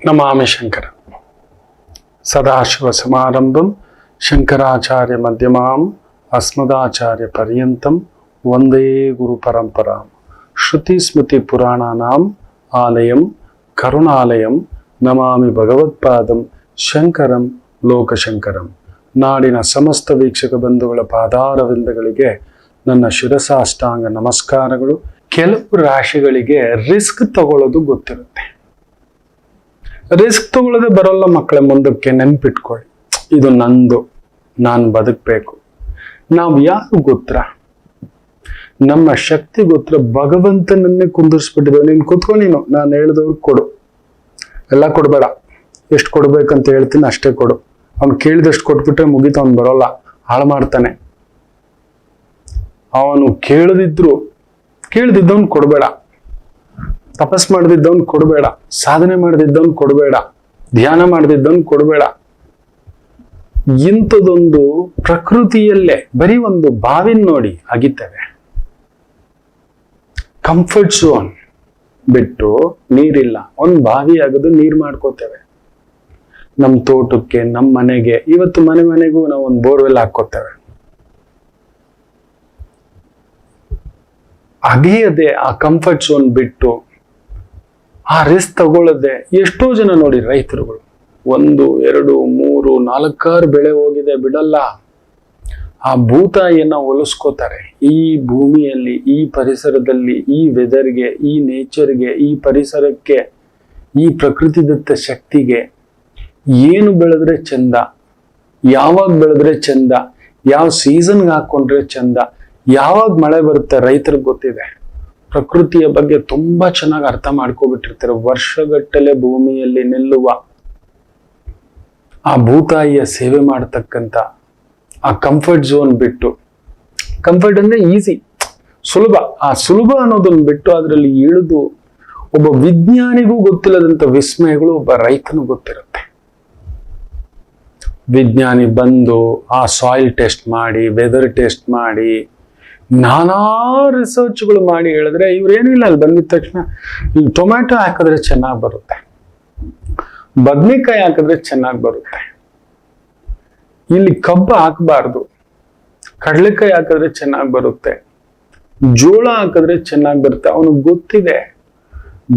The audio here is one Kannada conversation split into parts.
ನಮಾಮಿ ಶಂಕರ ಸದಾಶಿವ ಸಮಾರಂಭಂ ಶಂಕರಾಚಾರ್ಯ ಮಧ್ಯಮಾಂ ಅಸ್ಮದಾಚಾರ್ಯ ಪರ್ಯಂತಂ ವಂದೇ ಗುರು ಪರಂಪರಾಂ ಶ್ರುತಿ ಸ್ಮೃತಿ ಪುರಾಣಾನಾಂ ಆಲಯಂ ಕರುಣಾಲಯಂ ನಮಾಮಿ ಭಗವತ್ಪಾದಂ ಶಂಕರಂ ಲೋಕಶಂಕರಂ. ನಾಡಿನ ಸಮಸ್ತ ವೀಕ್ಷಕ ಬಂಧುಗಳ ಪಾದಾರವಿಂದಗಳಿಗೆ ನನ್ನ ಶಿರಸಾಷ್ಟಾಂಗ ನಮಸ್ಕಾರಗಳು. ಕೆಲವು ರಾಶಿಗಳಿಗೆ ರಿಸ್ಕ್ ತಗೊಳ್ಳೋದು ಗೊತ್ತಿರುತ್ತೆ. ರಿಸ್ಕ್ ತಗೊಳ್ಳೋದೇ ಬರೋಲ್ಲ ಮಕ್ಕಳ. ಮುಂದಕ್ಕೆ ನೆನ್ಪಿಟ್ಕೊಳ್ಳಿ, ಇದು ನಂದು, ನಾನು ಬದುಕಬೇಕು. ನಾವು ಯಾರು ಗೊತ್ತಾ? ನಮ್ಮ ಶಕ್ತಿ ಗೊತ್ತಾ? ಭಗವಂತನನ್ನೇ ಕುಂದಿರ್ಸ್ಬಿಟ್ಟಿದ್ದೇವೆ. ನೀನು ಕೂತ್ಕೊಂಡು ನೀನು ನಾನು ಹೇಳಿದವ್ರು ಕೊಡು, ಎಲ್ಲ ಕೊಡಬೇಡ. ಎಷ್ಟು ಕೊಡ್ಬೇಕಂತ ಹೇಳ್ತೀನಿ ಅಷ್ಟೇ ಕೊಡು. ಅವ್ನು ಕೇಳಿದಷ್ಟು ಕೊಟ್ಬಿಟ್ರೆ ಮುಗೀತು, ಅವ್ನು ಬರೋಲ್ಲ, ಹಾಳು ಮಾಡ್ತಾನೆ. ಅವನು ಕೇಳದಿದ್ದವನು ಕೊಡಬೇಡ, ತಪಸ್ ಮಾಡದಿದ್ದವನ್ ಕೊಡಬೇಡ, ಸಾಧನೆ ಮಾಡದಿದ್ದವನ್ ಕೊಡಬೇಡ, ಧ್ಯಾನ ಮಾಡದಿದ್ದವನ್ ಕೊಡಬೇಡ. ಇಂಥದೊಂದು ಪ್ರಕೃತಿಯಲ್ಲೇ ಬರೀ ಒಂದು ಬಾವಿನ ನೋಡಿ ಅಗಿತೇವೆ. ಕಂಫರ್ಟ್ ಝೋನ್ ಬಿಟ್ಟು ನೀರಿಲ್ಲ, ಒಂದು ಬಾವಿ ಆಗದು ನೀರ್ ಮಾಡ್ಕೋತೇವೆ. ನಮ್ಮ ತೋಟಕ್ಕೆ, ನಮ್ಮ ಮನೆಗೆ, ಇವತ್ತು ಮನೆಗೂ ನಾವು ಒಂದು ಬೋರ್ವೆಲ್ ಹಾಕೋತೇವೆ. ಅಗೆಯದೆ ಆ ಕಂಫರ್ಟ್ ಝೋನ್ ಬಿಟ್ಟು ಆ ರಿಸ್ಕ್ ತಗೊಳ್ಳದೆ ಎಷ್ಟೋ ಜನ ನೋಡಿ, ರೈತರುಗಳು 1, 2, 3, 4 ಬೆಳೆ ಹೋಗಿದೆ ಬಿಡಲ್ಲ. ಆ ಭೂತಾಯಿಯನ್ನ ಒಲಿಸ್ಕೋತಾರೆ. ಈ ಭೂಮಿಯಲ್ಲಿ, ಈ ಪರಿಸರದಲ್ಲಿ, ಈ ವೆದರ್ಗೆ, ಈ ನೇಚರ್ಗೆ, ಈ ಪರಿಸರಕ್ಕೆ, ಈ ಪ್ರಕೃತಿದತ್ತ ಶಕ್ತಿಗೆ ಏನು ಬೆಳೆದ್ರೆ ಚಂದ, ಯಾವಾಗ ಬೆಳೆದ್ರೆ ಚಂದ, ಯಾವ ಸೀಸನ್ಗೆ ಹಾಕೊಂಡ್ರೆ ಚಂದ, ಯಾವಾಗ ಮಳೆ ಬರುತ್ತೆ ರೈತರಿಗೆ ಗೊತ್ತಿದೆ. ಪ್ರಕೃತಿಯ ಬಗ್ಗೆ ತುಂಬಾ ಚೆನ್ನಾಗಿ ಅರ್ಥ ಮಾಡ್ಕೊಬಿಟ್ಟಿರ್ತಾರೆ. ವರ್ಷಗಟ್ಟಲೆ ಭೂಮಿಯಲ್ಲಿ ನಿಲ್ಲುವ ಆ ಭೂತಾಯಿಯ ಸೇವೆ ಮಾಡತಕ್ಕಂತ ಆ ಕಂಫರ್ಟ್ ಝೋನ್ ಬಿಟ್ಟು, ಕಂಫರ್ಟ್ ಅಂದ್ರೆ ಈಸಿ, ಸುಲಭ. ಆ ಸುಲಭ ಅನ್ನೋದನ್ನ ಬಿಟ್ಟು ಅದರಲ್ಲಿ ಇಳಿದು ಒಬ್ಬ ವಿಜ್ಞಾನಿಗೂ ಗೊತ್ತಿಲ್ಲದಂತ ವಿಸ್ಮಯಗಳು ಒಬ್ಬ ರೈತನು ಗೊತ್ತಿರುತ್ತೆ. ವಿಜ್ಞಾನಿ ಬಂದು ಆ ಸಾಯಿಲ್ ಟೆಸ್ಟ್ ಮಾಡಿ, ವೆದರ್ ಟೆಸ್ಟ್ ಮಾಡಿ, ನಾನಾ ರಿಸರ್ಚ್ಗಳು ಮಾಡಿ ಹೇಳಿದ್ರೆ ಇವ್ರೇನಿಲ್ಲ, ಅಲ್ಲಿ ಬಂದಿದ ತಕ್ಷಣ ಇಲ್ಲಿ ಟೊಮ್ಯಾಟೊ ಹಾಕಿದ್ರೆ ಚೆನ್ನಾಗಿ ಬರುತ್ತೆ, ಬದ್ನೆಕಾಯಿ ಹಾಕಿದ್ರೆ ಚೆನ್ನಾಗಿ ಬರುತ್ತೆ, ಇಲ್ಲಿ ಕಬ್ಬು ಹಾಕಬಾರ್ದು, ಕಡಲೆಕಾಯಿ ಹಾಕಿದ್ರೆ ಚೆನ್ನಾಗಿ ಬರುತ್ತೆ, ಜೋಳ ಹಾಕಿದ್ರೆ ಚೆನ್ನಾಗಿ ಬರುತ್ತೆ. ಅವನಿಗೆ ಗೊತ್ತಿದೆ,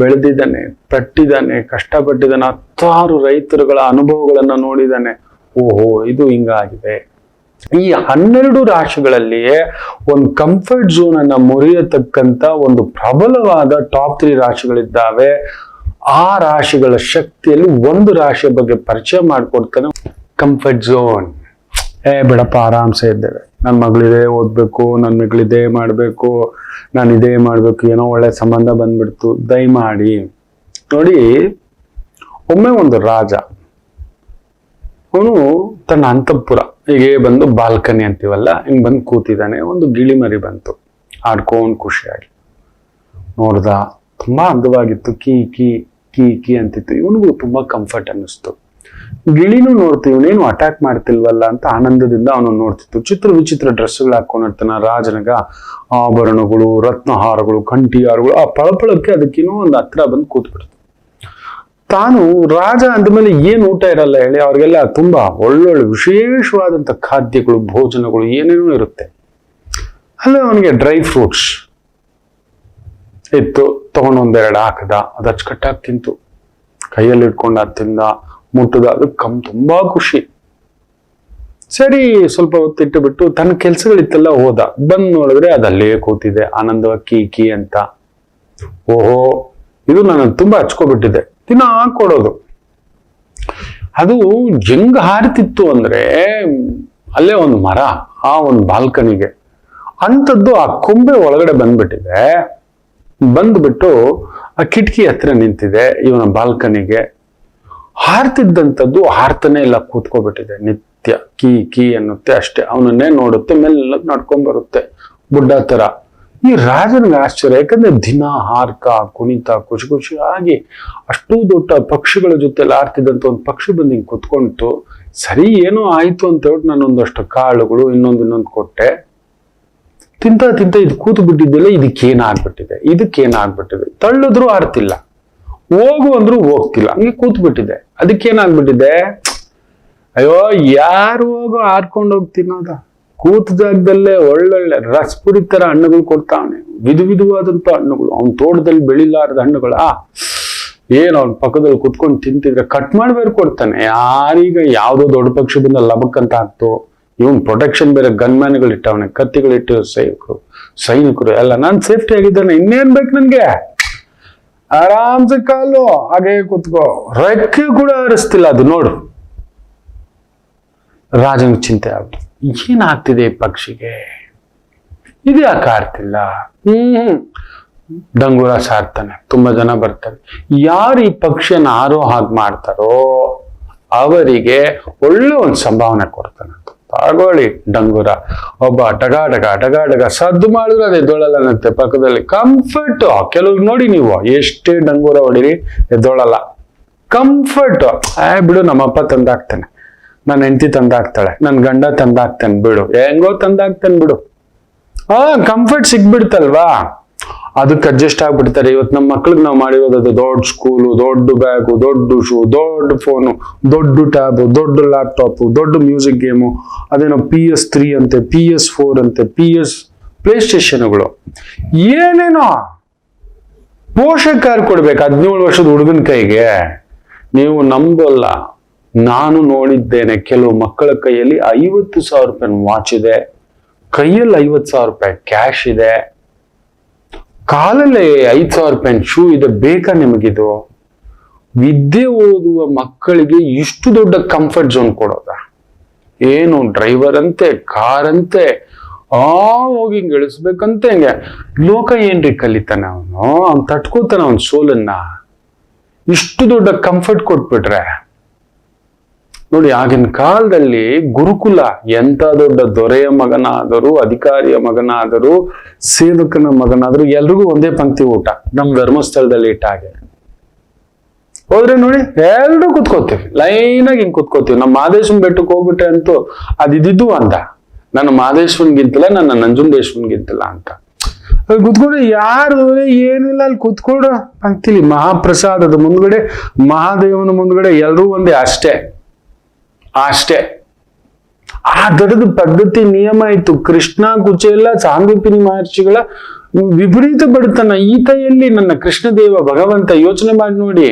ಬೆಳೆದಿದ್ದಾನೆ, ಪಟ್ಟಿದ್ದಾನೆ, ಕಷ್ಟಪಟ್ಟಿದ್ದಾನೆ, 10 ರೈತರುಗಳ ಅನುಭವಗಳನ್ನ ನೋಡಿದ್ದಾನೆ. ಓಹೋ, ಇದು ಹಿಂಗಾಗಿದೆ. ಈ 12 ರಾಶಿಗಳಲ್ಲಿಯೇ ಒಂದು ಕಂಫರ್ಟ್ ಝೋನ್ ಅನ್ನ ಮುರಿಯತಕ್ಕಂತ ಒಂದು ಪ್ರಬಲವಾದ ಟಾಪ್ 3 ರಾಶಿಗಳಿದ್ದಾವೆ. ಆ ರಾಶಿಗಳ ಶಕ್ತಿಯಲ್ಲಿ ಒಂದು ರಾಶಿಯ ಬಗ್ಗೆ ಪರಿಚಯ ಮಾಡ್ಕೊಡ್ತಾನೆ. Comfort zone. ಬಿಡಪ್ಪ, ಆರಾಮ್ಸೆ ಇದ್ದೇವೆ, ನನ್ನ ಮಗಳಿದೆ ಓದ್ಬೇಕು, ನನ್ನ ಮಗಳಿದೆ ಮಾಡ್ಬೇಕು, ನಾನು ಇದೇ ಮಾಡ್ಬೇಕು, ಏನೋ ಒಳ್ಳೆ ಸಂಬಂಧ ಬಂದ್ಬಿಡ್ತು, ದಯಮಾಡಿ ನೋಡಿ. ಒಮ್ಮೆ ಒಂದು ರಾಜ, ಅವನು ತನ್ನ ಅಂತಃಪುರ ಹೀಗೆ ಬಂದು ಬಾಲ್ಕನಿ ಅಂತೀವಲ್ಲ, ಹಿಂಗ್ ಬಂದು ಕೂತಿದ್ದಾನೆ. ಒಂದು ಗಿಳಿ ಮರಿ ಬಂತು, ಆಡ್ಕೊಂಡ್ ಖುಷಿಯಾಗಿ ನೋಡ್ದ. ತುಂಬಾ ಅಂದವಾಗಿತ್ತು, ಕೀ ಕೀ ಕೀ ಕೀ ಅಂತಿತ್ತು. ಇವನಿಗೂ ತುಂಬಾ ಕಂಫರ್ಟ್ ಅನ್ನಿಸ್ತು. ಗಿಳಿನೂ ನೋಡ್ತೀವಿ, ಇವನೇನು ಅಟ್ಯಾಕ್ ಮಾಡ್ತಿಲ್ವಲ್ಲ ಅಂತ ಆನಂದದಿಂದ ಅವನು ನೋಡ್ತಿತ್ತು. ಚಿತ್ರ ವಿಚಿತ್ರ ಡ್ರೆಸ್ಗಳು ಹಾಕೊಂಡಿರ್ತಾನ. ರಾಜನಿಗ ಆಭರಣಗಳು, ರತ್ನಹಾರಗಳು, ಕಂಠಿಹಾರಗಳು, ಆ ಪಳಪಳಕ್ಕೆ ಅದಕ್ಕೇನೋ ಒಂದು ಹತ್ರ ಬಂದು ಕೂತ್ಬಿಡ್ತು. ತಾನು ರಾಜ ಅಂದಮೇಲೆ ಏನ್ ಊಟ ಇರಲ್ಲ ಹೇಳಿ, ಅವ್ರಿಗೆಲ್ಲ ತುಂಬಾ ಒಳ್ಳೊಳ್ಳೆ ವಿಶೇಷವಾದಂತ ಖಾದ್ಯಗಳು, ಭೋಜನಗಳು ಏನೇನೋ ಇರುತ್ತೆ. ಅಲ್ಲೇ ಅವನಿಗೆ ಡ್ರೈ ಫ್ರೂಟ್ಸ್ ಇತ್ತು, ತಗೊಂಡೊಂದೆರಡು ಹಾಕದ, ಅದು ಅಚ್ಚುಕಟ್ಟಾಗಿ ತಿಂತು, ಕೈಯಲ್ಲಿ ಇಟ್ಕೊಂಡು ಅದು ತಿಂದ, ಮುಟ್ಟದ, ಅದಕ್ಕೆ ತುಂಬಾ ಖುಷಿ. ಸರಿ, ಸ್ವಲ್ಪ ಹೊತ್ತಿಟ್ಟು ಬಿಟ್ಟು ತನ್ನ ಕೆಲ್ಸಗಳಿತ್ತೆಲ್ಲ ಹೋದ. ಬಂದ್ ನೋಡಿದ್ರೆ ಅದಲ್ಲೇ ಕೂತಿದೆ ಆನಂದವಾಗಿ ಕೀ ಕೀ ಅಂತ. ಓಹೋ, ಇದು ನಾನು ತುಂಬಾ ಹಚ್ಕೊಬಿಟ್ಟಿದೆ. ದಿನ ಕೊಡೋದು. ಅದು ಹೆಂಗ್ ಹಾರ್ತಿತ್ತು ಅಂದ್ರೆ, ಅಲ್ಲೇ ಒಂದು ಮರ, ಆ ಒಂದು ಬಾಲ್ಕನಿಗೆ ಅಂಥದ್ದು ಆ ಕೊಂಬೆ ಒಳಗಡೆ ಬಂದ್ಬಿಟ್ಟಿದೆ. ಬಂದ್ಬಿಟ್ಟು ಆ ಕಿಟಕಿ ಹತ್ರ ನಿಂತಿದೆ ಇವನ ಬಾಲ್ಕನಿಗೆ. ಹಾರ್ತಿದ್ದಂಥದ್ದು ಹಾರ್ತಾನೆ ಇಲ್ಲ, ಕೂತ್ಕೊಬಿಟ್ಟಿದೆ. ನಿತ್ಯ ಕೀ ಕೀ ಅನ್ನುತ್ತೆ ಅಷ್ಟೇ. ಅವನನ್ನೇ ನೋಡುತ್ತೆ, ಮೆಲ್ಲ ನಡ್ಕೊಂಡ್ ಬರುತ್ತೆ ಬುಡ್ಡ ತರ. ಈ ರಾಜನಿಗೆ ಆಶ್ಚರ್ಯ, ಯಾಕಂದ್ರೆ ದಿನ ಹಾರ್ಕ ಕುಣಿತ ಖುಷಿ ಖುಷಿಯಾಗಿ ಅಷ್ಟೂ ದೊಡ್ಡ ಪಕ್ಷಿಗಳ ಜೊತೆ ಆರ್ತಿದ್ದಂತ ಒಂದು ಪಕ್ಷಿ ಬಂದು ಹಿಂಗ್ ಕುತ್ಕೊಂತು. ಸರಿ, ಏನೋ ಆಯ್ತು ಅಂತ ಹೇಳ್ಬಿಟ್ಟು ನಾನು ಒಂದಷ್ಟು ಕಾಳುಗಳು ಇನ್ನೊಂದು ಕೊಟ್ಟೆ. ತಿಂತ ಇದು ಕೂತು ಬಿಟ್ಟಿದ್ದಿಲ್ಲ, ಇದಕ್ಕೇನಾಗ್ಬಿಟ್ಟಿದೆ, ತಳ್ಳಿದ್ರು ಆರ್ತಿಲ್ಲ. ಹೋಗು ಅಂದ್ರು ಹೋಗ್ತಿಲ್ಲ, ಹಂಗೆ ಕೂತ್ಬಿಟ್ಟಿದೆ. ಅದಕ್ಕೇನಾಗ್ಬಿಟ್ಟಿದೆ, ಅಯ್ಯೋ ಯಾರು ಹೋಗೋ ಹಾರ್ಕೊಂಡು ಹೋಗ್ತೀನೋದ, ಕೂತ ಜಾಗದಲ್ಲೇ ಒಳ್ಳೊಳ್ಳೆ ರಸಪುರಿ ತರ ಹಣ್ಣುಗಳು ಕೊಡ್ತಾವನೆ, ವಿಧವಾದಂತ ಹಣ್ಣುಗಳು, ಅವ್ನ ತೋಟದಲ್ಲಿ ಬೆಳಿಲಾರದ ಹಣ್ಣುಗಳ ಏನ್ ಅವ್ನ ಪಕ್ಕದಲ್ಲಿ ಕುತ್ಕೊಂಡು ತಿಂತಿದ್ರೆ ಕಟ್ ಮಾಡ್ಬೇರೆ ಕೊಡ್ತಾನೆ. ಯಾರೀಗ ಯಾವ್ದೋ ದೊಡ್ಡ ಪಕ್ಷದಿಂದ ಲಬಕ್ಕಂತ ಆಗ್ತು, ಇವನ್ ಪ್ರೊಟೆಕ್ಷನ್ ಬೇರೆ ಗನ್ಮ್ಯಾನ್ಗಳು ಇಟ್ಟವನೆ, ಕತ್ತಿಗಳಿಟ್ಟು ಸೈನಿಕರು ಎಲ್ಲ. ನಾನ್ ಸೇಫ್ಟಿ ಆಗಿದ್ದಾನೆ, ಇನ್ನೇನ್ ಬೇಕು ನನ್ಗೆ? ಆರಾಮ್ಸೆ ಕಾಲು ಹಾಗೆ ಕುತ್ಕೋ, ರೆಕ್ಕೆ ಕೂಡ ಹರಿಸ್ತಿಲ್ಲ ಅದು. ನೋಡು ರಾಜನ್ ಚಿಂತೆ ಆಗ್ತು, ಏನಾಗ್ತಿದೆ ಈ ಪಕ್ಷಿಗೆ, ಇದು ಯಾಕೆ ಆಡ್ತಿಲ್ಲ? ಡಂಗೂರ ಸಾರ್ತಾನೆ, ತುಂಬಾ ಜನ ಬರ್ತಾರೆ. ಯಾರು ಈ ಪಕ್ಷಿಯನ್ನು ಆರೋ ಹಾಗೆ ಮಾಡ್ತಾರೋ ಅವರಿಗೆ ಒಳ್ಳೆ ಒಂದು ಸಂಭಾವನೆ ಕೊಡ್ತಾನೆ. ತಗೊಳ್ಳಿ ಡಂಗೂರ. ಒಬ್ಬ ಡಗ ಸದ್ದು ಮಾಡಿದ್ರೆ ಅದು ಎದ್ದೊಳಲ್ಲನಂತೆ ಪಕ್ಕದಲ್ಲಿ. ಕಂಫರ್ಟ್. ಕೆಲವ್ರು ನೋಡಿ ನೀವು ಎಷ್ಟೇ ಡಂಗೂರ ಹೊಡಿರಿ ಎದ್ದೊಳಲ್ಲ. ಕಂಫರ್ಟ್. ಬಿಡು, ನಮ್ಮಪ್ಪ ತಂದಾಕ್ತಾನೆ, ನನ್ನ ಹೆಂಡತಿ ತಂದಾಕ್ತಾಳೆ, ನನ್ನ ಗಂಡ ತಂದಾಕ್ತಾನೆ, ಬಿಡು, ಹೆಂಗೋ ತಂದಾಕ್ತಾನೆ ಬಿಡು. ಕಂಫರ್ಟ್ ಸಿಗ್ಬಿಡ್ತಲ್ವಾ, ಅದಕ್ಕೆ ಅಡ್ಜಸ್ಟ್ ಆಗ್ಬಿಡ್ತಾರೆ. ಇವತ್ತು ನಮ್ಮ ಮಕ್ಳಿಗೆ ನಾವು ಮಾಡಿರೋದು ದೊಡ್ಡ ಸ್ಕೂಲು, ದೊಡ್ಡ ಬ್ಯಾಗು, ದೊಡ್ಡ ಶೂ, ದೊಡ್ಡ ಫೋನು, ದೊಡ್ಡ ಟ್ಯಾಬು, ದೊಡ್ಡ ಲ್ಯಾಪ್ಟಾಪು, ದೊಡ್ಡ ಮ್ಯೂಸಿಕ್ ಗೇಮು, ಅದೇನೋ PS3 ಅಂತೆ, PS4 ಅಂತೆ, ಪ್ಲೇ ಸ್ಟೇಷನ್ಗಳು, ಏನೇನೋ ಪೋಷಕಾರ ಕೊಡ್ಬೇಕು 17 ವರ್ಷದ ಹುಡುಗನ ಕೈಗೆ. ನೀವು ನಂಬಲ್ಲ, ನಾನು ನೋಡಿದ್ದೇನೆ ಕೆಲವು ಮಕ್ಕಳ ಕೈಯಲ್ಲಿ 50,000 ರೂಪಾಯಿ ವಾಚ್ ಇದೆ, ಕೈಯಲ್ಲಿ 50,000 ರೂಪಾಯಿ ಕ್ಯಾಶ್ ಇದೆ, ಕಾಲಲ್ಲಿ 5,000 ರೂಪಾಯಿ ಶೂ ಇದೆ. ಬೇಕಾ ನಿಮಗಿದು? ವಿದ್ಯೆ ಓದುವ ಮಕ್ಕಳಿಗೆ ಇಷ್ಟು ದೊಡ್ಡ ಕಂಫರ್ಟ್ ಝೋನ್ ಕೊಡೋದ? ಏನು ಡ್ರೈವರ್ ಅಂತೆ, ಕಾರ್ ಅಂತೆ, ಹೋಗಿ ಹಿಂಗೆ ಇಳಿಸ್ಬೇಕಂತೆ. ಹಿಂಗೆ ಲೋಕ ಏನ್ರಿ ಕಲಿತಾನೆ ಅವ್ನು ತಟ್ಕೋತಾನ ಅವನ್ ಸೋಲನ್ನ. ಇಷ್ಟು ದೊಡ್ಡ ಕಂಫರ್ಟ್ ಕೊಟ್ಬಿಟ್ರೆ ನೋಡಿ, ಆಗಿನ ಕಾಲದಲ್ಲಿ ಗುರುಕುಲ ಎಂತ ದೊಡ್ಡ ದೊರೆಯ ಮಗನಾದರೂ, ಅಧಿಕಾರಿಯ ಮಗನಾದರೂ, ಸೇವಕನ ಮಗನಾದರೂ ಎಲ್ರಿಗೂ ಒಂದೇ ಪಂಕ್ತಿ ಊಟ. ನಮ್ ಧರ್ಮಸ್ಥಳದಲ್ಲಿ ಇಟ್ಟ ಹಾಗೆ ಹೋದ್ರೆ ನೋಡಿ ಎಲ್ರೂ ಕುತ್ಕೋತೀವಿ, ಲೈನಾಗಿ ಹಿಂಗ್ ಕುತ್ಕೋತೀವಿ. ನಮ್ಮ ಮಹದೇಶ್ವರನ್ ಬೆಟ್ಟಕ್ಕೆ ಹೋಗ್ಬಿಟ್ರೆ ಅಂತೂ ಅದಿದ್ದು ಅಂದ, ನನ್ನ ಮಹದೇಶ್ವರನ್ಗಿಂತಲ್ಲ, ನನ್ನ ನಂಜುಂಡೇಶ್ವರನ್ಗಿಂತಲ್ಲ ಅಂತ ಕುತ್ಕೊಂಡು. ಯಾರು ಏನಿಲ್ಲ ಅಲ್ಲಿ ಕುತ್ಕೊಡು ಪಂಕ್ತಿಲಿ. ಮಹಾಪ್ರಸಾದದ ಮುಂದ್ಗಡೆ, ಮಹಾದೇವನ ಮುಂದ್ಗಡೆ ಎಲ್ರೂ ಒಂದೇ, ಅಷ್ಟೇ. ಆ ದೊಡ್ಡದ ಪದ್ಧತಿ ನಿಯಮ ಇತ್ತು. ಕೃಷ್ಣ ಕುಚೇಲ ಸಾಂದೀಪಿನಿ ಮಹರ್ಷಿಗಳ ವಿಪರೀತ ಬಡತನ. ಈತೆಯಲ್ಲಿ ನನ್ನ ಕೃಷ್ಣದೇವ ಭಗವಂತ. ಯೋಚನೆ ಮಾಡಿ ನೋಡಿ,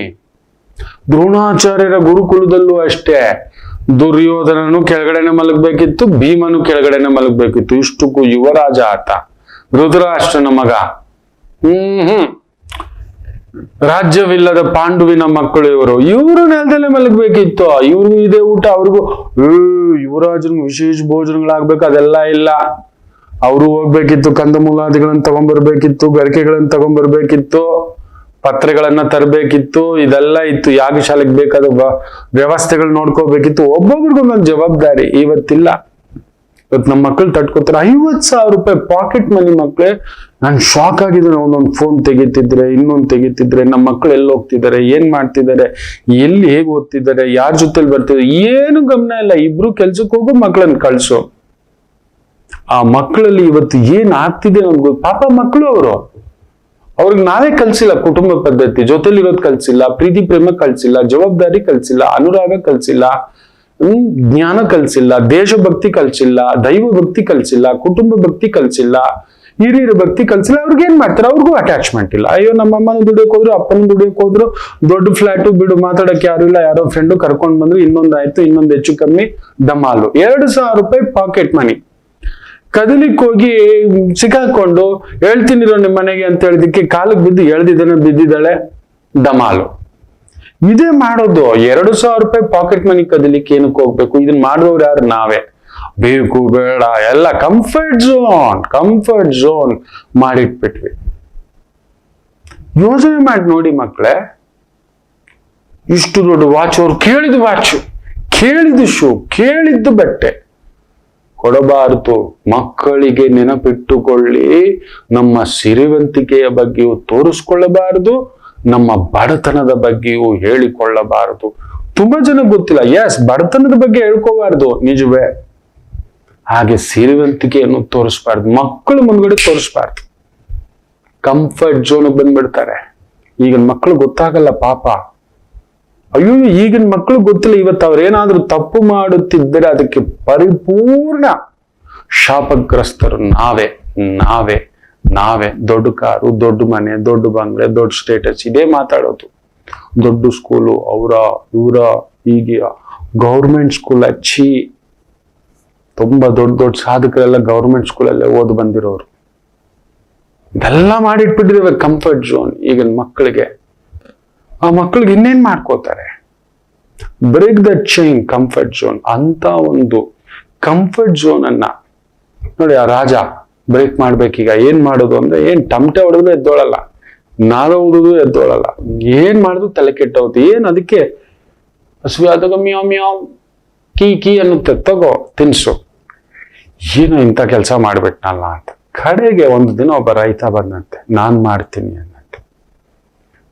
ದ್ರೋಣಾಚಾರ್ಯರ ಗುರುಕುಲದಲ್ಲೂ ಅಷ್ಟೇ. ದುರ್ಯೋಧನನು ಕೆಳಗಡೆನೆ ಮಲಗಬೇಕಿತ್ತು, ಭೀಮನು ಕೆಳಗಡೆನೆ ಮಲಗಬೇಕಿತ್ತು. ಇಷ್ಟಕ್ಕೂ ಯುವರಾಜ ಆತ, ರುದ್ರಾಷ್ಟ್ರನ ಮಗ. ರಾಜ್ಯವಿಲ್ಲದ ಪಾಂಡುವಿನ ಮಕ್ಕಳು ಇವರು ನೆಲದಲ್ಲೇ ಮಲಗಬೇಕಿತ್ತು. ಇವ್ರಿಗೂ ಇದೇ ಊಟ, ಅವ್ರಿಗೂ ಯುವರಾಜನಿಗೂ ವಿಶೇಷ ಭೋಜನಗಳಾಗ್ಬೇಕು, ಅದೆಲ್ಲ ಇಲ್ಲ. ಅವರು ಹೋಗ್ಬೇಕಿತ್ತು, ಕಂದಮೂಲಾದಿಗಳನ್ನ ತಗೊಂಡ್ಬರ್ಬೇಕಿತ್ತು, ಗರಿಕೆಗಳನ್ನ ತಗೊಂಡ್ಬರ್ಬೇಕಿತ್ತು, ಪತ್ರೆಗಳನ್ನ ತರಬೇಕಿತ್ತು, ಇದೆಲ್ಲ ಇತ್ತು. ಯಾಗಶಾಲೆಗೆ ಬೇಕಾದ ವ್ಯವಸ್ಥೆಗಳು ನೋಡ್ಕೋಬೇಕಿತ್ತು. ಒಬ್ಬೊಬ್ರಿಗೊಂದೊಂದು ಜವಾಬ್ದಾರಿ. ಇವತ್ತಿಲ್ಲ. ಇವತ್ತು ನಮ್ಮ ಮಕ್ಕಳು ತಟ್ಕೋತಾರೆ. 50,000 ರೂಪಾಯಿ ಪಾಕೆಟ್ ಮನಿ ಮಕ್ಳೇ. ನಾನು ಶಾಕ್ ಆಗಿದ್ದೇನೆ. ಒಂದೊಂದು ಫೋನ್ ತೆಗಿತಿದ್ರೆ, ಇನ್ನೊಂದು ತೆಗಿತಿದ್ರೆ, ನಮ್ಮ ಮಕ್ಕಳು ಎಲ್ಲಿ ಹೋಗ್ತಿದ್ದಾರೆ, ಏನ್ ಮಾಡ್ತಿದ್ದಾರೆ, ಎಲ್ಲಿ ಹೇಗೆ ಓದ್ತಿದ್ದಾರೆ, ಯಾರ ಜೊತೆಲಿ ಬರ್ತಿದ್ದಾರೆ, ಏನು ಗಮನ ಇಲ್ಲ. ಇಬ್ರು ಕೆಲ್ಸಕ್ಕೆ ಹೋಗೋ ಮಕ್ಕಳನ್ನ ಕಳ್ಸೋ. ಆ ಮಕ್ಕಳಲ್ಲಿ ಇವತ್ತು ಏನ್ ಆಗ್ತಿದೆ ನಮ್ಗೆ ಪಾಪ ಮಕ್ಕಳು. ಅವ್ರಿಗೆ ನಾವೇ ಕಲ್ಸಿಲ್ಲ ಕುಟುಂಬ ಪದ್ಧತಿ, ಜೊತೆಲಿರೋದು ಕಲ್ಸಿಲ್ಲ, ಪ್ರೀತಿ ಪ್ರೇಮ ಕಲ್ಸಿಲ್ಲ, ಜವಾಬ್ದಾರಿ ಕಲ್ಸಿಲ್ಲ, ಅನುರಾಗ ಕಲ್ಸಿಲ್ಲ, ಜ್ಞಾನ ಕಲ್ಸಿಲ್ಲ, ದೇಶಭಕ್ತಿ ಕಲ್ಸಿಲ್ಲ, ದೈವ ಭಕ್ತಿ ಕಲ್ಸಿಲ್ಲ, ಕುಟುಂಬ ಭಕ್ತಿ ಕಲ್ಸಿಲ್ಲ, ಹಿರಿಯರ ಭಕ್ತಿ ಕಲ್ಸಿಲ್ಲ. ಅವ್ರಿಗೆ ಏನ್ ಮಾಡ್ತಾರೆ? ಅವ್ರಿಗೂ ಅಟ್ಯಾಚ್ಮೆಂಟ್ ಇಲ್ಲ. ಅಯ್ಯೋ ನಮ್ಮ ಅಮ್ಮನ ದುಡಿಯೋಕ್ ಹೋದ್ರು, ಅಪ್ಪನ ದುಡಿಯೋಕ್ ಹೋದ್ರು, ದೊಡ್ಡ ಫ್ಲಾಟು, ಬಿಡು, ಮಾತಾಡಕ್ಕೆ ಯಾರು ಇಲ್ಲ, ಯಾರೋ ಫ್ರೆಂಡು ಕರ್ಕೊಂಡ್ ಬಂದ್ರು, ಇನ್ನೊಂದಾಯ್ತು, ಇನ್ನೊಂದು ಹೆಚ್ಚು ಕಮ್ಮಿ ಧಮಾಲು. 2,000 ರೂಪಾಯಿ ಪಾಕೆಟ್ ಮನಿ. ಕದಲಿಕ್ ಹೋಗಿ ಸಿಕ್ಕಾಕೊಂಡು ಹೇಳ್ತೀನಿರೋ ನಿಮ್ ಮನೆಗೆ ಅಂತ ಹೇಳಿದಕ್ಕೆ ಕಾಲಕ್ಕೆ ಬಿದ್ದು ಬಿದ್ದಿದ್ದಾಳೆ, ಧಮಾಲು. ಇದೇ ಮಾಡೋದು. 2,000 ರೂಪಾಯಿ ಪಾಕೆಟ್ ಮನಿ ಕದಲಿಕ್ಕೆ ಏನಕ್ಕೆ ಹೋಗ್ಬೇಕು? ಇದನ್ನ ಮಾಡಿದವ್ರು ಯಾರು? ನಾವೇ. ಬೇಕು ಬೇಡ ಎಲ್ಲ ಕಂಫರ್ಟ್ ಝೋನ್ ಮಾಡಿಟ್ಬಿಟ್ವಿ. ಯೋಚನೆ ಮಾಡಿ ನೋಡಿ ಮಕ್ಕಳೇ, ಇಷ್ಟು ದೊಡ್ಡ ವಾಚ್, ಅವ್ರು ಕೇಳಿದ ವಾಚು, ಕೇಳಿದ ಶೂ, ಕೇಳಿದ್ದು ಬಟ್ಟೆ ಕೊಡಬಾರದು. ಮಕ್ಕಳಿಗೆ ನೆನಪಿಟ್ಟುಕೊಳ್ಳಿ, ನಮ್ಮ ಸಿರಿವಂತಿಕೆಯ ಬಗ್ಗೆಯೂ ತೋರಿಸ್ಕೊಳ್ಳಬಾರದು, ನಮ್ಮ ಬಡತನದ ಬಗ್ಗೆಯೂ ಹೇಳಿಕೊಳ್ಳಬಾರದು. ತುಂಬಾ ಜನ ಗೊತ್ತಿಲ್ಲ. ಬಡತನದ ಬಗ್ಗೆ ಹೇಳ್ಕೋಬಾರ್ದು, ನಿಜವೇ. ಹಾಗೆ ಸಿರಿವಂತಿಕೆಯನ್ನು ತೋರಿಸ್ಬಾರ್ದು, ಮಕ್ಕಳು ಮುಂದ್ಗಡೆ ತೋರಿಸ್ಬಾರ್ದು. ಕಂಫರ್ಟ್ ಝೋನ್ ಬಂದ್ಬಿಡ್ತಾರೆ. ಈಗಿನ ಮಕ್ಕಳು ಗೊತ್ತಾಗಲ್ಲ ಪಾಪ. ಅಯ್ಯೋ, ಈಗಿನ ಮಕ್ಕಳು ಗೊತ್ತಿಲ್ಲ. ಇವತ್ತು ಅವ್ರೇನಾದ್ರೂ ತಪ್ಪು ಮಾಡುತ್ತಿದ್ದರೆ ಅದಕ್ಕೆ ಪರಿಪೂರ್ಣ ಶಾಪಗ್ರಸ್ತರು ನಾವೇ ನಾವೇ ನಾವೇ. ದೊಡ್ಡ ಕಾರು, ದೊಡ್ಡ ಮನೆ, ದೊಡ್ಡ ಬಂಗ್ಲೆ, ದೊಡ್ಡ ಸ್ಟೇಟಸ್, ಇದೇ ಮಾತಾಡೋದು. ದೊಡ್ಡ ಸ್ಕೂಲು, ಅವರ ಇವರ ಹೀಗೆ. ಗೌರ್ಮೆಂಟ್ ಸ್ಕೂಲ್ ಹಚ್ಚಿ ತುಂಬಾ ದೊಡ್ಡ ದೊಡ್ಡ ಸಾಧಕರೆಲ್ಲ ಗೌರ್ಮೆಂಟ್ ಸ್ಕೂಲಲ್ಲೇ ಓದ್ ಬಂದಿರೋರು. ಇದೆಲ್ಲ ಮಾಡಿಟ್ಬಿಟ್ಟಿದ್ದೇವೆ ಕಂಫರ್ಟ್ ಝೋನ್ ಈಗಿನ ಮಕ್ಕಳಿಗೆ. ಆ ಮಕ್ಕಳಿಗೆ ಇನ್ನೇನ್ ಮಾಡ್ಕೋತಾರೆ? Break the chain comfort zone ಅಂತ ಒಂದು ಕಂಫರ್ಟ್ ಝೋನ್ ಅನ್ನ ನೋಡಿ. ಆ ರಾಜ ಬ್ರೇಕ್ ಮಾಡ್ಬೇಕೀಗ. ಏನ್ ಮಾಡೋದು ಅಂದ್ರೆ, ಏನ್ ಟಮಟೆ ಹೊಡೆದ್ರು ಎದ್ದೋಳಲ್ಲ, ನಾರ ಹೊಡೆದು ಎದ್ದೋಳಲ್ಲ, ಏನ್ ಮಾಡಿದ್ರು ತಲೆ ಕೆಟ್ಟೋಗುತ್ತೆ. ಏನ್ ಅದಕ್ಕೆ ಹಸುವೆ ಆದಾಗ ಮ್ಯಾವ್ ಮ್ಯಾವ್ ಕೀ ಕೀ ಅನ್ನುತ್ತೆ, ತಗೋ ತಿನ್ಸು. ಏನೋ ಇಂಥ ಕೆಲಸ ಮಾಡ್ಬಿಟ್ನಲ್ಲ ಅಂತ. ಕಡೆಗೆ ಒಂದು ದಿನ ಒಬ್ಬ ರೈತ ಬಂದಂತೆ, ನಾನ್ ಮಾಡ್ತೀನಿ ಅನ್ನಂತೆ.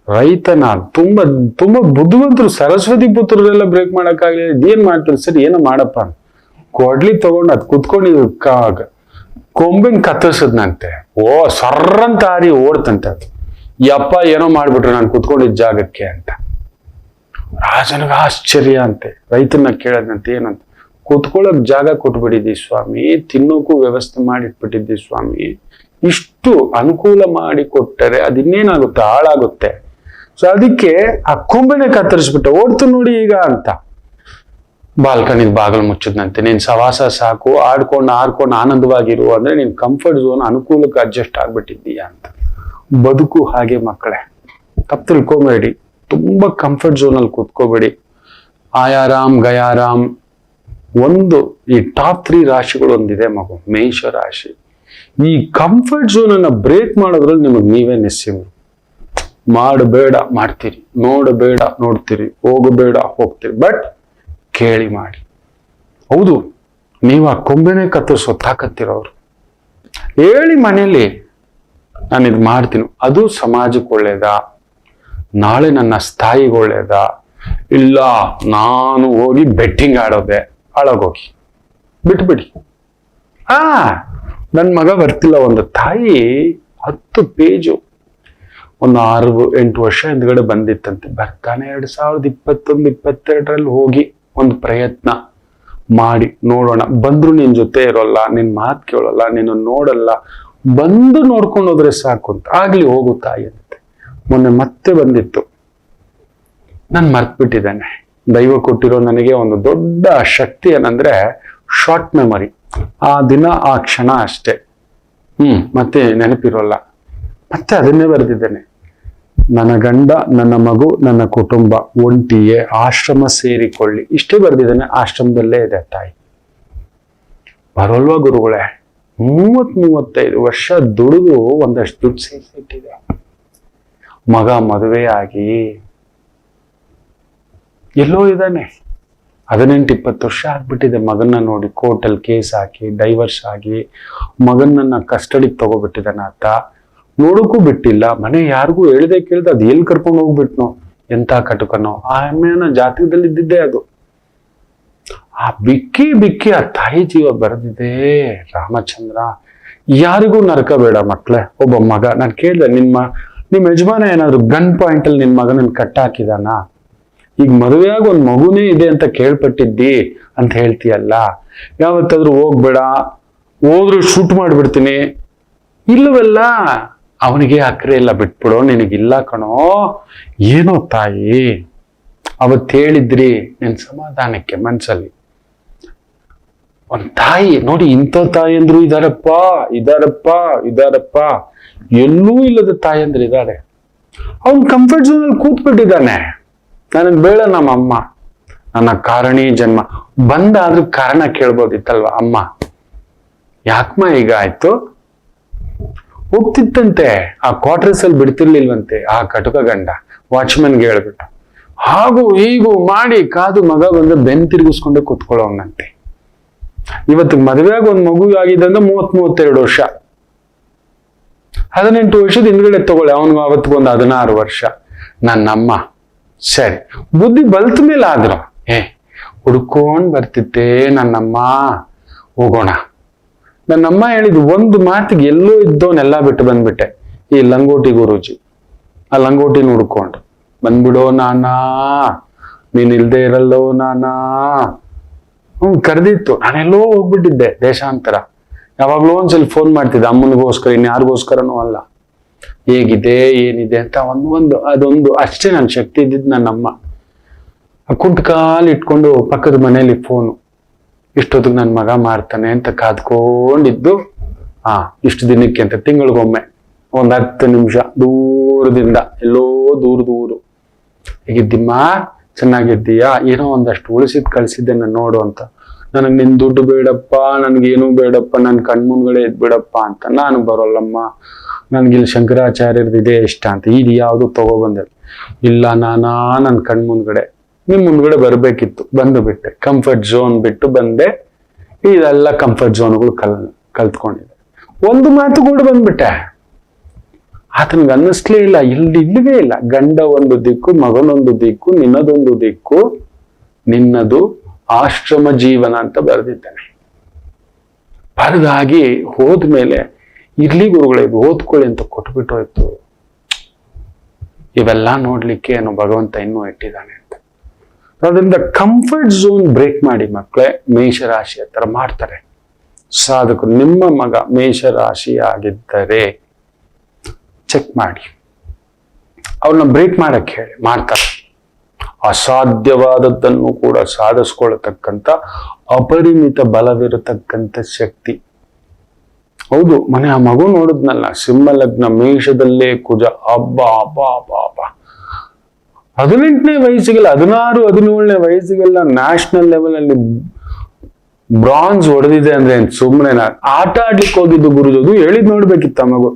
ರೈತನ ತುಂಬಾ ತುಂಬಾ ಬುದ್ಧಿವಂತರು, ಸರಸ್ವತಿ ಪುತ್ರರೆಲ್ಲ ಬ್ರೇಕ್ ಮಾಡಕ್ಕಾಗಲಿ. ಏನ್ ಮಾಡ್ತಾರೆ ಸರಿ, ಏನೋ ಮಾಡಪ್ಪ. ಕೊಡ್ಲಿ ತಗೊಂಡು ಅದ್ ಕುತ್ಕೊಂಡು ಕೊಂಬಿನ ಕತ್ತರಿಸದ್ನಂತೆ. ಓ ಸರ್ರಂತ ಹಾರಿ ಓಡ್ತಂತೆ ಅದು. ಯಪ್ಪ ಏನೋ ಮಾಡ್ಬಿಟ್ರು ನಾನು ಕುತ್ಕೊಂಡಿದ್ದ ಜಾಗಕ್ಕೆ ಅಂತ. ರಾಜನಿಗೆ ಆಶ್ಚರ್ಯ ಅಂತೆ. ರೈತನ ಕೇಳದಂತೆ, ಏನಂತ. ಕೂತ್ಕೊಳ್ಳೋಕ್ ಜಾಗ ಕೊಟ್ಬಿಟ್ಟಿದ್ದಿ ಸ್ವಾಮಿ, ತಿನ್ನೋಕ್ಕೂ ವ್ಯವಸ್ಥೆ ಮಾಡಿಟ್ಬಿಟ್ಟಿದ್ದಿ ಸ್ವಾಮಿ, ಇಷ್ಟು ಅನುಕೂಲ ಮಾಡಿ ಕೊಟ್ಟರೆ ಅದಿನ್ನೇನಾಗುತ್ತೆ, ಹಾಳಾಗುತ್ತೆ. ಸೊ ಅದಕ್ಕೆ ಆ ಕೊಂಬೆನೆ ಕತ್ತರಿಸ್ಬಿಟ್ಟೆ, ಓಡ್ತು ನೋಡಿ ಈಗ ಅಂತ. ಬಾಲ್ಕನಿಗೆ ಬಾಗಿಲು ಮುಚ್ಚದ್ನಂತೆ. ನೀನ್ ಸವಾಸ ಸಾಕು, ಆಡ್ಕೊಂಡು ಆನಂದವಾಗಿರು ಅಂದ್ರೆ ನೀನ್ ಕಂಫರ್ಟ್ ಝೋನ್ ಅನುಕೂಲಕ್ಕೆ ಅಡ್ಜಸ್ಟ್ ಆಗ್ಬಿಟ್ಟಿದ್ದೀಯ ಅಂತ. ಬದುಕು ಹಾಗೆ ಮಕ್ಕಳೇ, ತಪ್ಪು ತಿಳ್ಕೊಬೇಡಿ. ತುಂಬಾ ಕಂಫರ್ಟ್ ಝೋನ್ ಅಲ್ಲಿ ಕೂತ್ಕೋಬೇಡಿ. ಆಯಾರಾಮ್ ಗಯಾರಾಮ್ ಒಂದು ಈ ಟಾಪ್ 3 ರಾಶಿಗಳು ಒಂದಿದೆ ಮಗು, ಮೇಷ ರಾಶಿ. ಈ ಕಂಫರ್ಟ್ ಝೋನ್ ಅನ್ನ ಬ್ರೇಕ್ ಮಾಡೋದ್ರಲ್ಲಿ ನಿಮಗ್ ನೀವೇ ನಿಸ್ಸಿಮ್ರು. ಮಾಡಬೇಡ ಮಾಡ್ತೀರಿ, ನೋಡಬೇಡ ನೋಡ್ತೀರಿ, ಹೋಗಬೇಡ ಹೋಗ್ತೀರಿ, ಬಟ್ ಕೇಳಿ ಮಾಡಿ. ಹೌದು, ನೀವು ಆ ಕೊಂಬೆನೆ ಕತ್ತರಿಸೋ ತಾಕತ್ತಿರೋರು. ಹೇಳಿ ಮನೆಯಲ್ಲಿ, ನಾನು ಇದು ಮಾಡ್ತೀನಿ. ಅದು ಸಮಾಜಕ್ಕೆ ಒಳ್ಳೇದಾ, ನಾಳೆ ನನ್ನ ಸ್ಥಾಯಿಗೆ ಒಳ್ಳೇದಾ? ಇಲ್ಲ ನಾನು ಹೋಗಿ ಬೆಟ್ಟಿಂಗ್ ಆಡೋದೆ, ಹಾಳಾಗೋಗಿ ಬಿಟ್ಬಿಡಿ. ನನ್ ಮಗ ಬರ್ತಿಲ್ಲ. ಒಂದು ತಾಯಿ 10 ಪೇಜು ಒಂದು 6-8 ವರ್ಷ ಹಿಂದ್ಗಡೆ ಬಂದಿತ್ತಂತೆ. ಬರ್ತಾನೆ 2021-22 ಹೋಗಿ ಒಂದು ಪ್ರಯತ್ನ ಮಾಡಿ ನೋಡೋಣ. ಬಂದ್ರು ನಿನ್ ಜೊತೆ ಇರೋಲ್ಲ, ನಿನ್ ಮಾತು ಕೇಳೋಲ್ಲ, ನಿನ್ನ ನೋಡಲ್ಲ, ಬಂದು ನೋಡ್ಕೊಂಡು ಹೋದ್ರೆ ಸಾಕು ಅಂತ. ಆಗ್ಲಿ ಹೋಗು ತಾಯಿ ಅಂತೆ. ಮೊನ್ನೆ ಮತ್ತೆ ಬಂದಿತ್ತು. ನಾನು ಮರ್ತ್ಬಿಟ್ಟಿದ್ದೇನೆ. ದೈವ ಕೊಟ್ಟಿರೋ ನನಗೆ ಒಂದು ದೊಡ್ಡ ಶಕ್ತಿ ಏನಂದ್ರೆ ಶಾರ್ಟ್ ಮೆಮೊರಿ. ಆ ದಿನ ಆ ಕ್ಷಣ ಅಷ್ಟೇ, ಮತ್ತೆ ನೆನಪಿರೋಲ್ಲ. ಮತ್ತೆ ಅದನ್ನೇ ಬರೆದಿದ್ದೇನೆ. ನನ್ನ ಗಂಡ, ನನ್ನ ಮಗು, ನನ್ನ ಕುಟುಂಬ ಒಂಟಿಯೇ, ಆಶ್ರಮ ಸೇರಿಕೊಳ್ಳಿ, ಇಷ್ಟೇ ಬರೆದಿದ್ದೇನೆ. ಆಶ್ರಮದಲ್ಲೇ ಇದೆ ತಾಯಿ. ಬರೋಲ್ವಾ ಗುರುಗಳೇ? 30-35 ವರ್ಷ ದುಡಿದು ಒಂದಷ್ಟು ದುಡ್ಡು ಸೇರಿಸಿಟ್ಟಿದೆ. ಮಗ ಮದುವೆ ಆಗಿ ಎಲ್ಲೋ ಇದ್ದಾನೆ. 18-20 ವರ್ಷ ಆಗ್ಬಿಟ್ಟಿದೆ. ಮಗನ್ನ ನೋಡಿ ಕೋರ್ಟಲ್ಲಿ ಕೇಸ್ ಹಾಕಿ ಡೈವರ್ಸ್ ಆಗಿ ಮಗನನ್ನ ಕಸ್ಟಡಿಗೆ ತಗೋಬಿಟ್ಟಿದ್ದಾನ ಆತ. ನೋಡಕ್ಕೂ ಬಿಟ್ಟಿಲ್ಲ. ಮನೆ ಯಾರಿಗೂ ಹೇಳ್ದೆ ಕೇಳ್ದೆ ಅದು ಎಲ್ಲಿ ಕರ್ಕೊಂಡು ಹೋಗ್ಬಿಟ್ನೋ, ಎಂತ ಕಟುಕನೋ. ಆ ಅಮ್ಮೆಯನ್ನ ಜಾತಕದಲ್ಲಿ ಇದ್ದಿದ್ದೆ ಅದು. ಆ ಬಿಕ್ಕಿ ಆ ತಾಯಿ ಜೀವ ಬರೆದಿದೆ. ರಾಮಚಂದ್ರ, ಯಾರಿಗೂ ನರಕ ಬೇಡ ಮಕ್ಳೇ. ಒಬ್ಬ ಮಗ, ನಾನು ಕೇಳ್ದೆ, ನಿಮ್ಮ ಯಜಮಾನ ಏನಾದ್ರು ಗನ್ ಪಾಯಿಂಟ್ ಅಲ್ಲಿ ನಿನ್ ಮಗನನ್ನ ಕಟ್ಟಾಕಿದಾನ? ಈಗ ಮದುವೆಯಾಗ ಒಂದ್ ಮಗುನೇ ಇದೆ ಅಂತ ಕೇಳ್ಪಟ್ಟಿದ್ದಿ ಅಂತ ಹೇಳ್ತೀಯಲ್ಲ, ಯಾವತ್ತಾದ್ರೂ ಹೋಗ್ಬೇಡ, ಹೋದ್ರು ಶೂಟ್ ಮಾಡ್ಬಿಡ್ತೀನಿ. ಇಲ್ಲವಲ್ಲ, ಅವನಿಗೆ ಅಕ್ರೆ ಇಲ್ಲ, ಬಿಟ್ಬಿಡೋ, ನಿನಗಿಲ್ಲ ಕಣೋ. ಏನೋ ತಾಯಿ ಅವತ್ ಹೇಳಿದ್ರಿ ನಿನ್ ಸಮಾಧಾನಕ್ಕೆ ಮನ್ಸಲ್ಲಿ. ಒಂದ್ ತಾಯಿ ನೋಡಿ, ಇಂಥ ತಾಯಂದ್ರು ಇದಾರಪ್ಪ. ಎಲ್ಲೂ ಇಲ್ಲದ ತಾಯಂದ್ರು ಇದ್ದಾರೆ. ಅವನ್ ಕಂಫರ್ಟ್ ಝೋನ್ ಅಲ್ಲಿ ಕೂತ್ಬಿಟ್ಟಿದ್ದಾನೆ. ನನಗ್ ಬೇಡ ನಮ್ಮಮ್ಮ, ನನ್ನ ಕಾರಣಿ ಜನ್ಮ. ಬಂದಾದ್ರೂ ಕಾರಣ ಕೇಳ್ಬೋದಿತ್ತಲ್ವ ಅಮ್ಮ, ಯಾಕಮ್ಮ ಈಗ ಆಯ್ತು? ಹೋಗ್ತಿತ್ತಂತೆ. ಆ ಕ್ವಾರ್ಟರ್ಸ್ ಅಲ್ಲಿ ಬಿಡ್ತಿರ್ಲಿಲ್ವಂತೆ ಆ ಕಟುಕ ಗಂಡ. ವಾಚ್ಮನ್ಗೆ ಹೇಳ್ಬಿಟ್ಟು ಹಾಗೂ ಹೀಗೂ ಮಾಡಿ ಕಾದು ಮಗ ಬಂದ್ರೆ ಬೆನ್ ತಿರುಗಿಸ್ಕೊಂಡೆ ಕೂತ್ಕೊಳ್ಳೋನಂತೆ. ಇವತ್ತು ಮದುವೆಯಾಗ ಒಂದ್ ಮಗು ಆಗಿದೆ ಅಂದ್ರೆ 30-32 ವರ್ಷ. 18 ವರ್ಷದ ಹಿಂದ್ಗಡೆ ತಗೊಳ್ಳಿ, ಅವನಿಗೆ ಅವತ್ತಿಗೊಂದು 16 ವರ್ಷ. ನನ್ನಮ್ಮ ಸರಿ ಬುದ್ಧಿ ಬಲ್ತ ಮೇಲೆ ಆದ್ರು ಹುಡ್ಕೊಂಡ್ ಬರ್ತಿದ್ದೆ ನನ್ನಮ್ಮ, ಹೋಗೋಣ. ನನ್ನಮ್ಮ ಹೇಳಿದ್ ಒಂದು ಮಾತಿಗೆ ಎಲ್ಲೋ ಇದ್ದವನ್ನೆಲ್ಲ ಬಿಟ್ಟು ಬಂದ್ಬಿಟ್ಟೆ. ಈ ಲಂಗೋಟಿ ಗುರೂಜಿ ಆ ಲಂಗೋಟಿನ ಹುಡ್ಕೊಂಡು ಬಂದ್ಬಿಡೋ ನಾನಾ, ನೀನ್ ಇಲ್ದೇ ಇರಲ್ಲೋ ನಾನಾ. ಕರೆದಿತ್ತು. ನಾನೆಲ್ಲೋ ಹೋಗ್ಬಿಟ್ಟಿದ್ದೆ ದೇಶಾಂತರ. ಯಾವಾಗ್ಲೋ ಒಂದ್ಸಲ ಫೋನ್ ಮಾಡ್ತಿದ್ದೆ, ಅಮ್ಮನಿಗೋಸ್ಕರ, ಇನ್ಯಾರಿಗೋಸ್ಕರನೂ ಅಲ್ಲ. ಹೇಗಿದೆ ಏನಿದೆ ಅಂತ ಅದೊಂದು ಅಷ್ಟೇ ನನ್ನ ಶಕ್ತಿ ಇದ್ದಿದ್ದು. ನನ್ನಮ್ಮ ಕುಂಟ ಕಾಲು ಇಟ್ಕೊಂಡು ಪಕ್ಕದ ಮನೇಲಿ ಫೋನು, ಇಷ್ಟೊತ್ತಿಗೆ ನನ್ನ ಮಗ ಮಾಡ್ತಾನೆ ಅಂತ ಕಾದ್ಕೊಂಡಿದ್ದು. ಇಷ್ಟು ದಿನಕ್ಕೆ ಅಂತ, ತಿಂಗಳಿಗೊಮ್ಮೆ ಒಂದ್ 10 ನಿಮಿಷ ದೂರದಿಂದ, ಎಲ್ಲೋ ದೂರು, ಹೇಗಿದ್ದೀಮ್ಮ, ಚೆನ್ನಾಗಿದ್ದೀಯಾ, ಏನೋ ಒಂದಷ್ಟು ಉಳಿಸಿದ್ ಕಳ್ಸಿದ್ದೆ ನಾನು ನೋಡು ಅಂತ. ನನಗ್ ನಿನ್ ದುಡ್ಡು ಬೇಡಪ್ಪ, ನನ್ಗೇನು ಬೇಡಪ್ಪ, ನನ್ ಕಣ್ಮುಂದ್ಗಡೆ ಎದ್ಬಿಡಪ್ಪ ಅಂತ. ನಾನು ಬರೋಲ್ಲಮ್ಮ, ನನ್ಗಿಲ್ಲಿ ಶಂಕರಾಚಾರ್ಯರದ್ದು ಇದೇ ಇಷ್ಟ ಅಂತ. ಇದು ಯಾವುದು ತಗೊಬಂದೆ ಇಲ್ಲ, ನನ್ ಕಣ್ಮುಂದ್ಗಡೆ, ನಿಮ್ ಮುಂದ್ಗಡೆ ಬರ್ಬೇಕಿತ್ತು, ಬಂದು ಬಿಟ್ಟೆ. ಕಂಫರ್ಟ್ ಝೋನ್ ಬಿಟ್ಟು ಬಂದೆ. ಇದೆಲ್ಲ ಕಂಫರ್ಟ್ ಝೋನ್ಗಳು ಕಲ್ತ್ಕೊಂಡಿದೆ. ಒಂದು ಮಾತು ಕೂಡ ಬಂದ್ಬಿಟ್ಟೆ. ಆತನಿಗೆ ಅನ್ನಿಸ್ಲೇ ಇಲ್ಲ, ಇಲ್ಲವೇ ಇಲ್ಲ. ಗಂಡ ಒಂದು ದಿಕ್ಕು, ಮಗನೊಂದು ದಿಕ್ಕು, ನಿನ್ನದೊಂದು ದಿಕ್ಕು, ನಿನ್ನದು ಆಶ್ರಮ ಜೀವನ ಅಂತ ಬರೆದಿದ್ದಾನೆ. ಬರೆದಾಗಿ ಹೋದ್ಮೇಲೆ ಇರ್ಲಿ ಗುರುಗಳೇ, ಇದು ಓದ್ಕೊಳ್ಳಿ ಅಂತ ಕೊಟ್ಬಿಟ್ಟು ಹೋಯ್ತು. ಇವೆಲ್ಲ ನೋಡ್ಲಿಕ್ಕೆ ಏನು ಭಗವಂತ ಇನ್ನೂ ಇಟ್ಟಿದ್ದಾನೆ ಅಂತ. ಅದರಿಂದ ಕಂಫರ್ಟ್ ಝೋನ್ ಬ್ರೇಕ್ ಮಾಡಿ ಮಕ್ಕಳೇ. ಮೇಷರಾಶಿ ಹತ್ರ ಮಾಡ್ತಾರೆ ಸಾಧಕರು. ನಿಮ್ಮ ಮಗ ಮೇಷರಾಶಿ ಆಗಿದ್ದರೆ ಚೆಕ್ ಮಾಡಿ, ಅವ್ರನ್ನ ಬ್ರೇಕ್ ಮಾಡಕ್ಕೆ ಹೇಳಿ, ಮಾಡ್ತಾರೆ. ಅಸಾಧ್ಯವಾದದ್ದನ್ನು ಕೂಡ ಸಾಧಿಸ್ಕೊಳ್ತಕ್ಕಂಥ ಅಪರಿಮಿತ ಬಲವಿರತಕ್ಕಂಥ ಶಕ್ತಿ. ಹೌದು, ಮನೆ ಆ ಮಗು ನೋಡಿದ್ನಲ್ಲ, ಸಿಂಹ ಲಗ್ನ, ಮೇಷದಲ್ಲೇ ಕುಜ. ಹಬ್ಬ 18ನೇ ವಯಸ್ಸಿಗೆಲ್ಲ, 16-17ನೇ ವಯಸ್ಸಿಗೆಲ್ಲ ನ್ಯಾಷನಲ್ ಲೆವೆಲ್ ಅಲ್ಲಿ ಬ್ರಾನ್ಸ್ ಹೊಡೆದಿದೆ ಅಂದ್ರೆ ಸುಮ್ಮನೆ ಆಟ ಆಡ್ಲಿಕ್ಕೆ ಹೋಗಿದ್ದು ಗುರುಜಿ. ಅದು ಹೇಳಿದ್ ನೋಡ್ಬೇಕಿತ್ತ ಮಗು.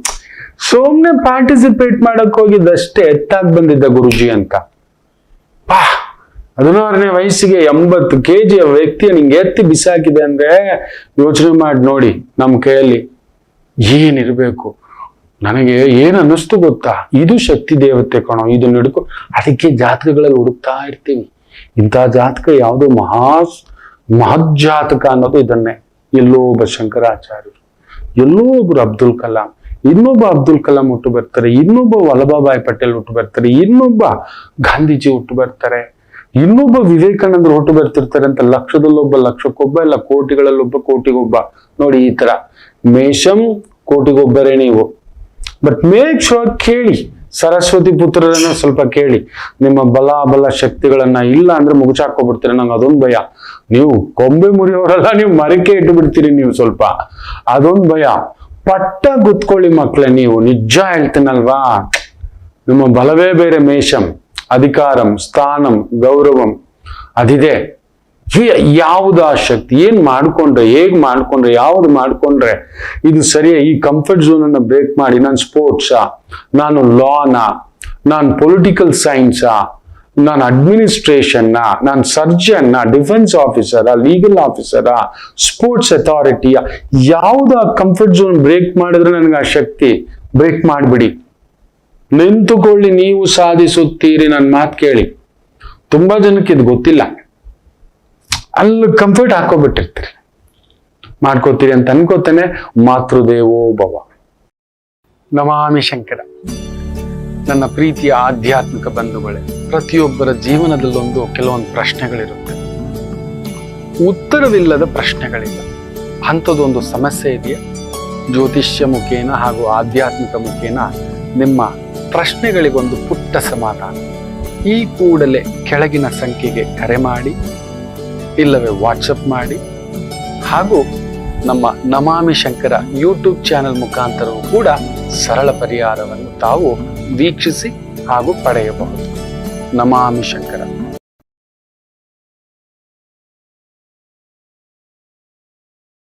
ಸುಮ್ನೆ ಪಾರ್ಟಿಸಿಪೇಟ್ ಮಾಡಕ್ ಹೋಗಿದ್ದಷ್ಟೇ, ಎತ್ತಾಗಿ ಬಂದಿದ್ದ ಗುರುಜಿ ಅಂತ. 16ನೇ ವಯಸ್ಸಿಗೆ 80 kg ವ್ಯಕ್ತಿಯ ನಿಂಗೆ ಎತ್ತಿ ಬಿಸಾಕಿದೆ ಅಂದ್ರೆ ಯೋಚನೆ ಮಾಡಿ ನೋಡಿ ನಮ್ ಕೈಯಲ್ಲಿ ಏನಿರ್ಬೇಕು. ನನಗೆ ಏನ್ ಅನ್ನಿಸ್ತು ಗೊತ್ತಾ, ಇದು ಶಕ್ತಿ ದೇವತೆ ಕಣೋ, ಇದನ್ನ ಹಿಡ್ಕೊ. ಅದಕ್ಕೆ ಜಾತಕಗಳಲ್ಲಿ ಹುಡುಕ್ತಾ ಇರ್ತೀವಿ. ಇಂಥ ಜಾತಕ ಯಾವುದು ಮಹಜ್ಜಾತಕ ಅನ್ನೋದು ಇದನ್ನೇ. ಎಲ್ಲೋ ಒಬ್ಬ ಶಂಕರಾಚಾರ್ಯರು, ಎಲ್ಲೋ ಒಬ್ರು ಅಬ್ದುಲ್ ಕಲಾಂ, ಇನ್ನೊಬ್ಬ ಅಬ್ದುಲ್ ಕಲಾಂ ಹುಟ್ಟು ಬರ್ತಾರೆ, ಇನ್ನೊಬ್ಬ ವಲ್ಲಭಭಾಯಿ ಪಟೇಲ್ ಹುಟ್ಟು ಬರ್ತಾರೆ, ಇನ್ನೊಬ್ಬ ಗಾಂಧೀಜಿ ಹುಟ್ಟು ಬರ್ತಾರೆ, ಇನ್ನೊಬ್ಬ ವಿವೇಕಾನಂದರು ಹುಟ್ಟು ಬರ್ತಿರ್ತಾರೆ ಅಂತ. ಲಕ್ಷದಲ್ಲೊಬ್ಬ, ಲಕ್ಷಕ್ಕೊಬ್ಬ, ಇಲ್ಲ ಕೋಟಿಗಳಲ್ಲೊಬ್ಬ, ಕೋಟಿಗೊಬ್ಬ. ನೋಡಿ ಈ ತರ ಮೇಷಂ ಕೋಟಿಗೊಬ್ಬರೇ ನೀವು. ಬಟ್ ಮೇಕ್ ಶೋರ್ ಕೇಳಿ, ಸರಸ್ವತಿ ಪುತ್ರರನ್ನ ಸ್ವಲ್ಪ ಕೇಳಿ. ನಿಮ್ಮ ಬಲ ಶಕ್ತಿಗಳನ್ನ ಇಲ್ಲ ಅಂದ್ರೆ ಮುಗುಚಾಕೋಬಿಡ್ತೀರ. ನಂಗೆ ಅದೊಂದು ಭಯ. ನೀವು ಕೊಂಬೆ ಮುರಿಯೋರೆಲ್ಲ ನೀವು ಮರಕ್ಕೆ ಇಟ್ಟು ಬಿಡ್ತೀರಿ ನೀವು ಸ್ವಲ್ಪ, ಅದೊಂದು ಭಯ. ಪಟ್ಟ ಗುತ್ಕೊಳ್ಳಿ ಮಕ್ಳೇ ನೀವು, ನಿಜ ಹೇಳ್ತೀನಲ್ವಾ. ನಿಮ್ಮ ಬಲವೇ ಬೇರೆ. ಮೇಷಂ ಅಧಿಕಾರಂ, ಸ್ಥಾನಂ, ಗೌರವಂ ಅದಿದೆ. ಯಾವ್ದು ಆ ಶಕ್ತಿ, ಏನ್ ಮಾಡ್ಕೊಂಡ್ರೆ, ಹೇಗ್ ಮಾಡ್ಕೊಂಡ್ರೆ, ಯಾವ್ದು ಮಾಡ್ಕೊಂಡ್ರೆ ಇದು ಸರಿಯೇ. ಈ ಕಂಫರ್ಟ್ ಝೋನ್ ಅನ್ನ ಬ್ರೇಕ್ ಮಾಡಿ, ನಾನು ಸ್ಪೋರ್ಟ್ಸಾ, ನಾನು ಲಾನಾ, ನಾನು ಪೊಲಿಟಿಕಲ್ ಸೈನ್ಸಾ, ನಾನು ಅಡ್ಮಿನಿಸ್ಟ್ರೇಷನ್ನ, ನಾನು ಸರ್ಜನ್ನ, ಡಿಫೆನ್ಸ್ ಆಫೀಸರಾ, ಲೀಗಲ್ ಆಫೀಸರಾ, ಸ್ಪೋರ್ಟ್ಸ್ ಅಥಾರಿಟಿಯ, ಯಾವ್ದು ಆ ಕಂಫರ್ಟ್ ಝೋನ್ ಬ್ರೇಕ್ ಮಾಡಿದ್ರೆ ನನಗೆ ಆ ಶಕ್ತಿ ಬ್ರೇಕ್ ಮಾಡ್ಬಿಡಿ. ನಿಂತುಕೊಳ್ಳಿ, ನೀವು ಸಾಧಿಸುತ್ತೀರಿ. ನನ್ನ ಮಾತು ಕೇಳಿ. ತುಂಬಾ ಜನಕ್ಕೆ ಇದು ಗೊತ್ತಿಲ್ಲ. ಅಲ್ಲಿ ಕಂಫರ್ಟ್ ಹಾಕೋಬಿಟ್ಟಿರ್ತೀರಿ, ಮಾಡ್ಕೋತೀರಿ ಅಂತ ಅನ್ಕೋತೇನೆ. ಮಾತೃದೇವೋ ಭವ. ನಮಾಮಿ ಶಂಕರ. ನನ್ನ ಪ್ರೀತಿಯ ಆಧ್ಯಾತ್ಮಿಕ ಬಂಧುಗಳೇ, ಪ್ರತಿಯೊಬ್ಬರ ಜೀವನದಲ್ಲೊಂದು ಕೆಲವೊಂದು ಪ್ರಶ್ನೆಗಳಿರುತ್ತೆ, ಉತ್ತರವಿಲ್ಲದ ಪ್ರಶ್ನೆಗಳಿಲ್ಲ. ಅಂಥದ್ದೊಂದು ಸಮಸ್ಯೆ ಇದೆಯಾ? ಜ್ಯೋತಿಷ್ಯ ಮುಖೇನ ಹಾಗೂ ಆಧ್ಯಾತ್ಮಿಕ ಮುಖೇನ ನಿಮ್ಮ ಪ್ರಶ್ನೆಗಳಿಗೊಂದು ಪುಟ್ಟ ಸಮಾಧಾನ. ಈ ಕೂಡಲೇ ಕೆಳಗಿನ ಸಂಖ್ಯೆಗೆ ಕರೆ ಮಾಡಿ, ಇಲ್ಲವೇ ವಾಟ್ಸಪ್ ಮಾಡಿ, ಹಾಗೂ ನಮ್ಮ ನಮಾಮಿ ಶಂಕರ ಯೂಟ್ಯೂಬ್ ಚಾನೆಲ್ ಮುಖಾಂತರವೂ ಕೂಡ ಸರಳ ಪರಿಹಾರವನ್ನು ತಾವು ವೀಕ್ಷಿಸಿ ಹಾಗೂ ಪಡೆಯಬಹುದು. ನಮಾಮಿ ಶಂಕರ.